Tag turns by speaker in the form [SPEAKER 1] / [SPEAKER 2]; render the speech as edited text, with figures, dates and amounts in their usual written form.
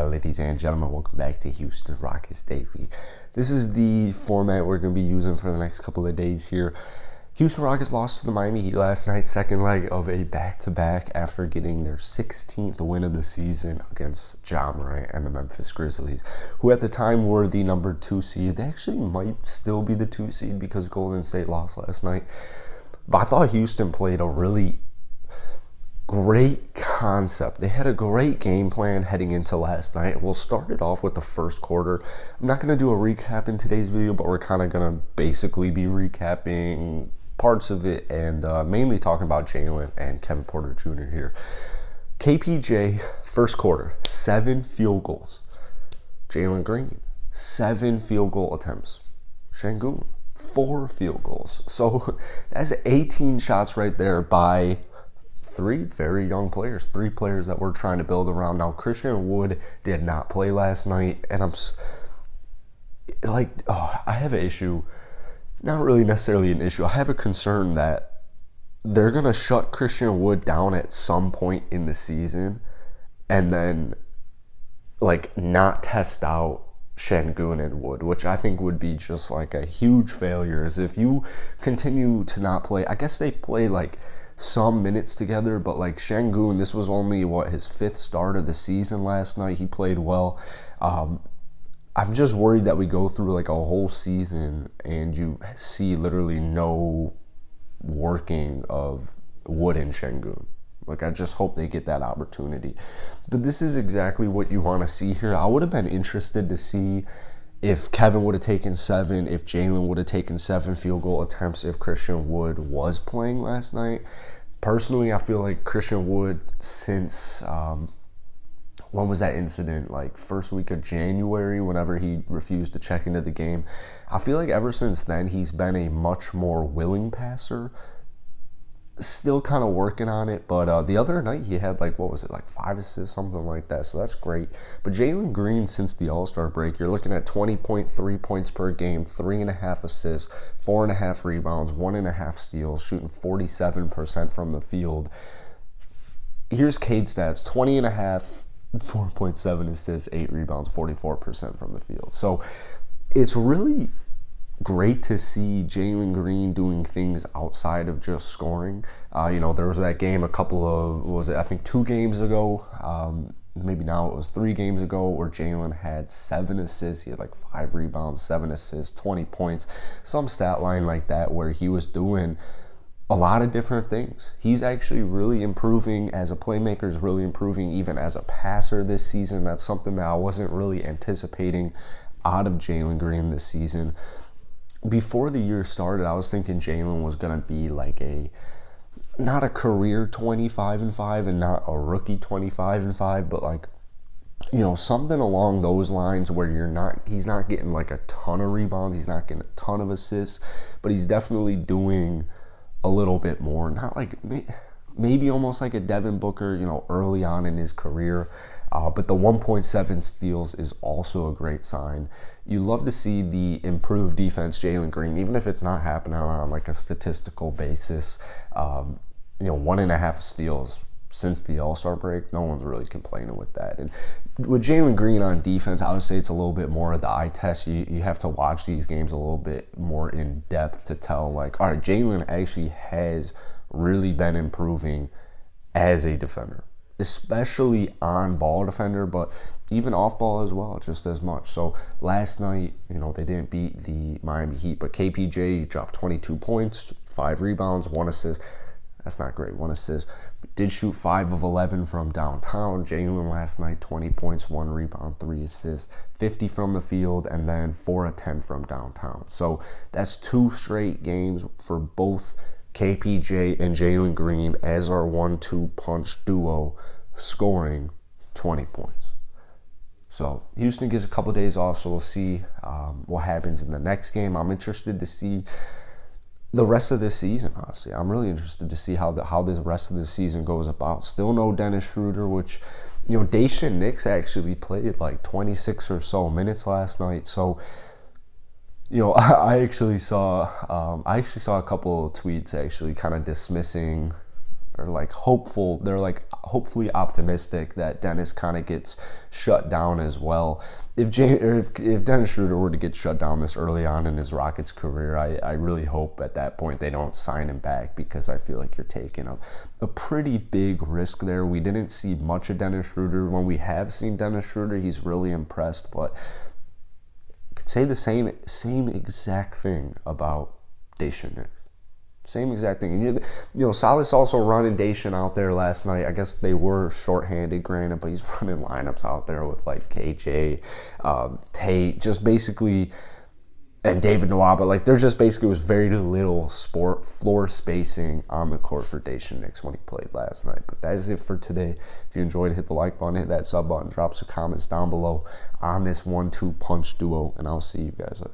[SPEAKER 1] ladies and gentlemen, welcome back to Houston Rockets Daily. This is the format we're going to be using for the next couple of days here. Houston Rockets lost to the Miami Heat last night, second leg of a back-to-back after getting their 16th win of the season against Ja Morant and the Memphis Grizzlies, who at the time were the number 2 seed. They actually might still be the 2 seed because Golden State lost last night. But I thought Houston played a really great concept. They had a great game plan heading into last night. We'll start it off with the first quarter. I'm not going to do a recap in today's video, but we're kind of going to basically be recapping parts of it and mainly talking about Jalen and Kevin Porter Jr. here. KPJ, first quarter, 7 field goals. Jalen Green, 7 field goal attempts. Sengun, 4 field goals. So that's 18 shots right there by 3 very young players, 3 players that we're trying to build around. Now, Christian Wood did not play last night, and I'm like, I have an issue. Not really necessarily an issue. I have a concern that they're going to shut Christian Wood down at some point in the season and then, like, not test out Sengun and Wood, which I think would be just, like, a huge failure. As if you continue to not play, I guess they play, like, some minutes together, but like Sengun, this was only his 5th start of the season last night. He played well. I'm just worried that we go through like a whole season and you see literally no working of Wood and Sengun. Like, I just hope they get that opportunity. But this is exactly what you want to see here. I would have been interested to see if Kevin would have taken 7, if Jalen would have taken 7 field goal attempts, if Christian Wood was playing last night. Personally, I feel like Christian Wood, since, when was that incident? Like, first week of January, whenever he refused to check into the game. I feel like ever since then, he's been a much more willing passer. Still kind of working on it, but the other night he had like 5 assists, something like that, so that's great. But Jalen Green, since the All-Star break, you're looking at 20.3 points per game, 3.5 assists, 4.5 rebounds, 1.5 steals, shooting 47% from the field. Here's Cade stats: 20.5, 4.7 assists, 8 rebounds, 44% from the field. So it's really great to see Jalen Green doing things outside of just scoring. There was that game I think 2 games ago, maybe now it was 3 games ago, where Jalen had 7 assists. He had like 5 rebounds, 7 assists, 20 points, some stat line like that, where he was doing a lot of different things. He's actually really improving as a playmaker, is really improving even as a passer this season. That's something that I wasn't really anticipating out of Jalen Green this season. Before the year started, I was thinking Jalen was going to be like not a career 25-5 and not a rookie 25-5, but like, something along those lines where he's not getting like a ton of rebounds, he's not getting a ton of assists, but he's definitely doing a little bit more. Not like, maybe almost like a Devin Booker, early on in his career. But the 1.7 steals is also a great sign. You love to see the improved defense, Jalen Green, even if it's not happening on like a statistical basis. 1.5 steals since the All-Star break, no one's really complaining with that. And with Jalen Green on defense, I would say it's a little bit more of the eye test. You have to watch these games a little bit more in depth to tell, like, all right, Jalen actually has really been improving as a defender, especially on ball defender, but even off ball as well, just as much. So last night, they didn't beat the Miami Heat, but KPJ dropped 22 points, 5 rebounds, 1 assist. That's not great, 1 assist. Did shoot 5 of 11 from downtown. Jalen last night, 20 points, 1 rebound, 3 assists, 50 from the field, and then 4 of 10 from downtown. So that's 2 straight games for both KPJ and Jalen Green as our 1-2 punch duo, scoring 20 points. So Houston gets a couple of days off, so we'll see what happens in the next game. I'm interested to see the rest of this season, honestly. I'm really interested to see how this rest of the season goes about. Still no Dennis Schroeder, which, Daishen Nix actually played like 26 or so minutes last night. So, I actually saw a couple of tweets actually kind of dismissing are like hopeful. They're like hopefully optimistic that Dennis kind of gets shut down as well. If Dennis Schroeder were to get shut down this early on in his Rockets career, I really hope at that point they don't sign him back, because I feel like you're taking a pretty big risk there. We didn't see much of Dennis Schroeder. When we have seen Dennis Schroeder, he's really impressed, but I could say the same exact thing about Daishen Nix. Same exact thing. You know, Salas also running Daishen out there last night. I guess they were shorthanded, granted, but he's running lineups out there with like KJ, Tate, just basically, and David Nwaba. Like, there just basically was very little floor spacing on the court for Daishen Nix when he played last night. But that is it for today. If you enjoyed it, hit the like button, hit that sub button, drop some comments down below on this 1-2 punch duo, and I'll see you guys later.